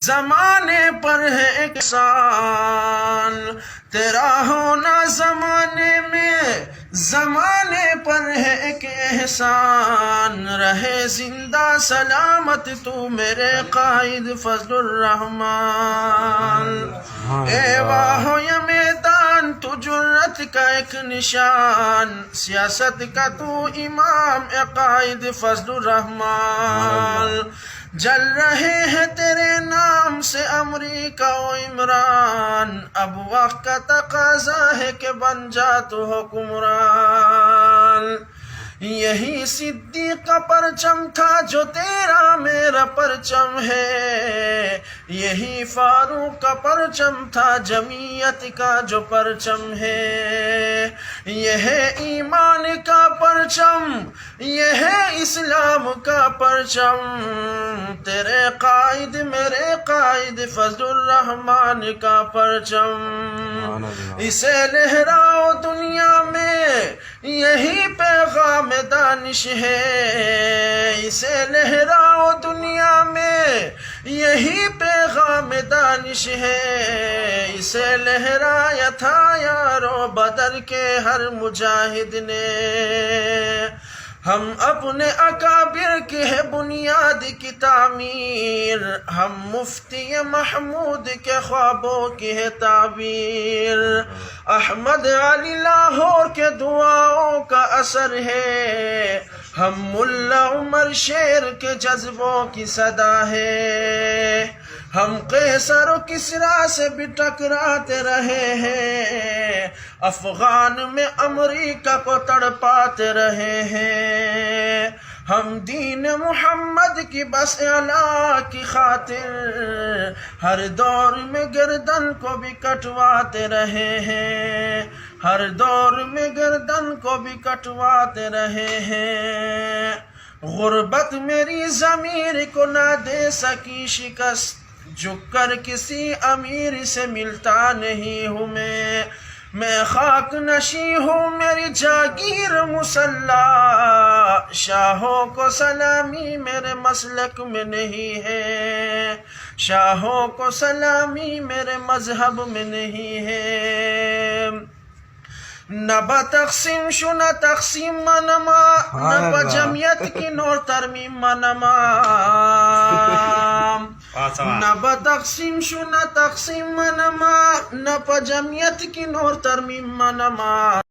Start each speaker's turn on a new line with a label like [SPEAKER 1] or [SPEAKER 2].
[SPEAKER 1] زمانے پر ہے احسان، تیرا ہونا زمانے میں زمانے پر ہے ایک احسان، رہے زندہ سلامت تو میرے قائد فضل الرحمن۔ اے واہ یا میدان تو جرت کا ایک نشان، سیاست کا تو امام اے قائد فضل الرحمن، جل رہے ہیں تیرے نام سے امریکہ و عمران، اب وقت کا تقاضا ہے کہ بن جا تو حکمران۔ یہی صدیق کا پرچم تھا جو تیرا میرا پرچم ہے، یہی فاروق کا پرچم تھا جمعیت کا جو پرچم ہے، یہ ہے ایمان کا پرچم، یہ ہے اسلام کا پرچم، تیرے قائد میرے قائد فضل الرحمن کا پرچم، اسے لہراؤ دنیا میں یہی پیغام دانش ہے، اسے لہراؤ دنیا میں یہی پیغام دانش ہے، اسے لہرایا تھا یارو بدر کے ہر مجاہد نے۔ ہم اپنے اکابر کے ہے بنیاد کی تعمیر، ہم مفتی محمود کے خوابوں کی ہے تعبیر، احمد علی لاہور کے دعاؤں کا اثر ہے، ہم ملا عمر شیر کے جذبوں کی صدا ہے، ہم قیصر و کسریٰ سے بھی ٹکراتے رہے ہیں، افغان میں امریکہ کو تڑپاتے رہے ہیں، ہم دین محمد کی بس اعلیٰ کی خاطر ہر دور میں گردن کو بھی کٹواتے رہے ہیں، ہر دور میں گردن کو بھی کٹواتے رہے ہیں، غربت میری ضمیر کو نہ دے سکی شکست، جھک کر کسی امیر سے ملتا نہیں ہوں میں خاک نشی ہوں میری جاگیر مسلح، شاہوں کو سلامی میرے مسلک میں نہیں ہے، شاہوں کو سلامی میرے مذہب میں نہیں ہے، نہ بتقسیم شو نہ تقسیم منما، نہ بجمعیت کی نور ترمیم منما، نہ بتقسیم شو نہ تقسیم منما، نہ بجمعیت کی نور ترمیم منما۔